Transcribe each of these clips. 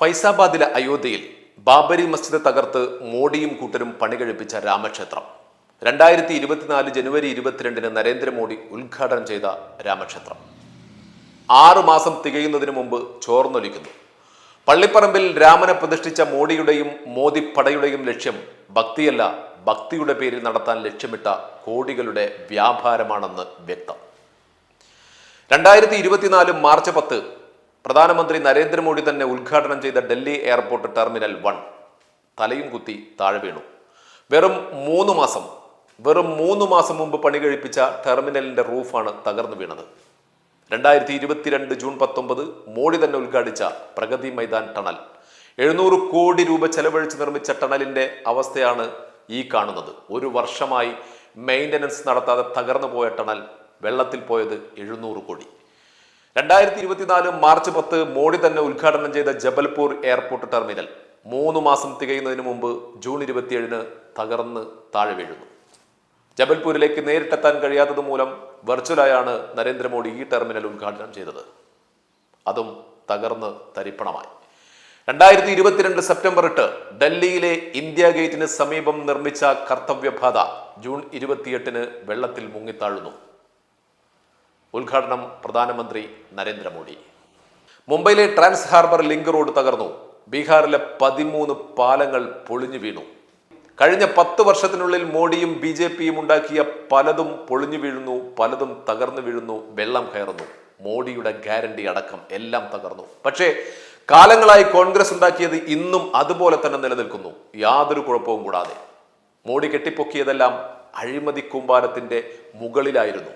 ഫൈസാബാദിലെ അയോധ്യയിൽ ബാബരി മസ്ജിദ് തകർത്ത് മോഡിയും കൂട്ടരും പണികഴിപ്പിച്ച രാമക്ഷേത്രം 2024 ജനുവരി 22 നരേന്ദ്രമോദി ഉദ്ഘാടനം ചെയ്ത രാമക്ഷേത്രം 6 മാസം തികയുന്നതിന് മുമ്പ് ചോർന്നൊലിക്കുന്നു. പള്ളിപ്പറമ്പിൽ രാമനെ പ്രതിഷ്ഠിച്ച മോഡിയുടെയും മോദി പടയുടെയും ലക്ഷ്യം ഭക്തിയല്ല, ഭക്തിയുടെ പേരിൽ നടത്താൻ ലക്ഷ്യമിട്ട കോടികളുടെ വ്യാപാരമാണെന്ന് വ്യക്തം. 2024 മാർച്ച് 10 പ്രധാനമന്ത്രി നരേന്ദ്രമോദി തന്നെ ഉദ്ഘാടനം ചെയ്ത ഡൽഹി എയർപോർട്ട് ടെർമിനൽ 1 തലയും കുത്തി താഴെ വീണു. വെറും 3 മാസം മുമ്പ് പണി കഴിപ്പിച്ച ടെർമിനലിന്റെ റൂഫാണ് തകർന്നു വീണത്. 2022 ജൂൺ 19 മോഡി തന്നെ ഉദ്ഘാടിച്ച പ്രഗതി മൈതാൻ ടണൽ 700 കോടി രൂപ ചെലവഴിച്ച് നിർമ്മിച്ച ടണലിന്റെ അവസ്ഥയാണ് ഈ കാണുന്നത്. 1 വർഷമായി മെയിൻ്റനൻസ് നടത്താതെ തകർന്നു പോയ ടണൽ വെള്ളത്തിൽ പോയത് 700 കോടി. 2024 മാർച്ച് 10 മോഡി തന്നെ ഉദ്ഘാടനം ചെയ്ത ജബൽപൂർ എയർപോർട്ട് ടെർമിനൽ 3 മാസം തികയുന്നതിന് മുമ്പ് ജൂൺ 27 തകർന്ന് താഴെ വീഴുന്നു. ജബൽപൂരിലേക്ക് നേരിട്ടെത്താൻ കഴിയാത്തത് മൂലം വെർച്വലായാണ് നരേന്ദ്രമോദി ഈ ടെർമിനൽ ഉദ്ഘാടനം ചെയ്തത്. അതും തകർന്ന് തരിപ്പണമായി. 2022 സെപ്റ്റംബർ 8 ഡൽഹിയിലെ ഇന്ത്യ ഗേറ്റിന് സമീപം നിർമ്മിച്ച കർത്തവ്യപാത ജൂൺ 28 വെള്ളത്തിൽ മുങ്ങിത്താഴുന്നു. ഉദ്ഘാടനം പ്രധാനമന്ത്രി നരേന്ദ്രമോദി. മുംബൈയിലെ ട്രാൻസ് ഹാർബർ ലിങ്ക് റോഡ് തകർന്നു. ബീഹാറിലെ 13 പാലങ്ങൾ പൊളിഞ്ഞു വീണു. കഴിഞ്ഞ 10 വർഷത്തിനുള്ളിൽ മോഡിയും BJPയും ഉണ്ടാക്കിയ പലതും പൊളിഞ്ഞു വീഴുന്നു, പലതും തകർന്നു വീഴുന്നു, വെള്ളം കയറുന്നു. മോഡിയുടെ ഗ്യാരണ്ടി അടക്കം എല്ലാം തകർന്നു. പക്ഷേ കാലങ്ങളായി കോൺഗ്രസ് ഉണ്ടാക്കിയത് ഇന്നും അതുപോലെ തന്നെ നിലനിൽക്കുന്നു, യാതൊരു കുഴപ്പവും കൂടാതെ. മോഡി കെട്ടിപ്പൊക്കിയതെല്ലാം അഴിമതി കൂമ്പാരത്തിന്റെ മുകളിലായിരുന്നു.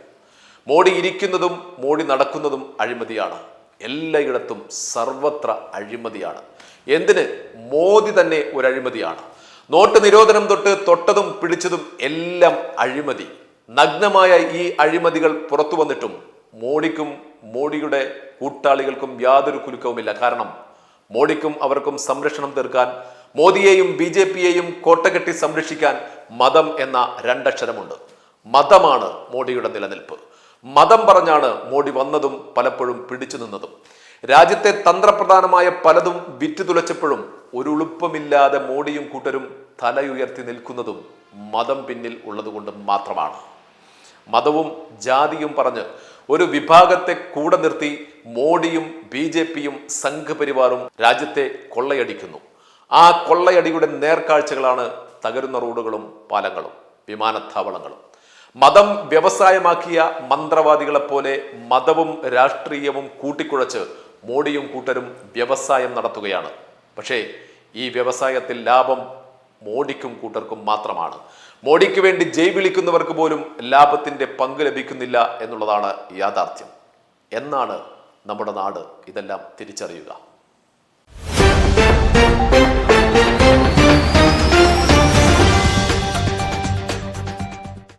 മോഡി ഇരിക്കുന്നതും മോഡി നടക്കുന്നതും അഴിമതിയാണ്. എല്ലായിടത്തും സർവത്ര അഴിമതിയാണ്. എന്തിന്? മോദി തന്നെ ഒരു അഴിമതിയാണ്. നോട്ട് നിരോധനം തൊട്ടതും പിടിച്ചതും എല്ലാം അഴിമതി. നഗ്നമായ ഈ അഴിമതികൾ പുറത്തു വന്നിട്ടും മോഡിക്കും മോഡിയുടെ കൂട്ടാളികൾക്കും യാതൊരു കുലുക്കവുമില്ല. കാരണം മോഡിക്കും അവർക്കും സംരക്ഷണം തീർക്കാൻ, മോദിയെയും BJPയെയും കോട്ടകെട്ടി സംരക്ഷിക്കാൻ മതം എന്ന 2 അക്ഷരമുണ്ട്. മതമാണ് മോഡിയുടെ നിലനിൽപ്പ്. മതം പറഞ്ഞാണ് മോഡി വന്നതും പലപ്പോഴും പിടിച്ചു നിന്നതും. രാജ്യത്തെ തന്ത്രപ്രധാനമായ പലതും വിറ്റുതുലച്ചപ്പോഴും ഒരു ഉളുപ്പമില്ലാതെ മോഡിയും കൂട്ടരും തലയുയർത്തി നിൽക്കുന്നതും മതം പിന്നിൽ ഉള്ളതുകൊണ്ട് മാത്രമാണ്. മതവും ജാതിയും പറഞ്ഞ് ഒരു വിഭാഗത്തെ കൂടെ നിർത്തി മോഡിയും BJPയും സംഘപരിവാറും രാജ്യത്തെ കൊള്ളയടിക്കുന്നു. ആ കൊള്ളയടിയുടെ നേർക്കാഴ്ചകളാണ് തകരുന്ന റോഡുകളും പാലങ്ങളും വിമാനത്താവളങ്ങളും. മതം വ്യവസായമാക്കിയ മന്ത്രവാദികളെപ്പോലെ മതവും രാഷ്ട്രീയവും കൂട്ടിക്കുഴച്ച് മോഡിയും കൂട്ടരും വ്യവസായം നടത്തുകയാണ്. പക്ഷേ ഈ വ്യവസായത്തിൽ ലാഭം മോഡിക്കും കൂട്ടർക്കും മാത്രമാണ്. മോഡിക്ക് വേണ്ടി ജയ് വിളിക്കുന്നവർക്ക് പോലും ലാഭത്തിന്റെ പങ്ക് ലഭിക്കുന്നില്ല എന്നുള്ളതാണ് യാഥാർത്ഥ്യം. എന്നാണ് നമ്മുടെ നാട് ഇതെല്ലാം തിരിച്ചറിയുക?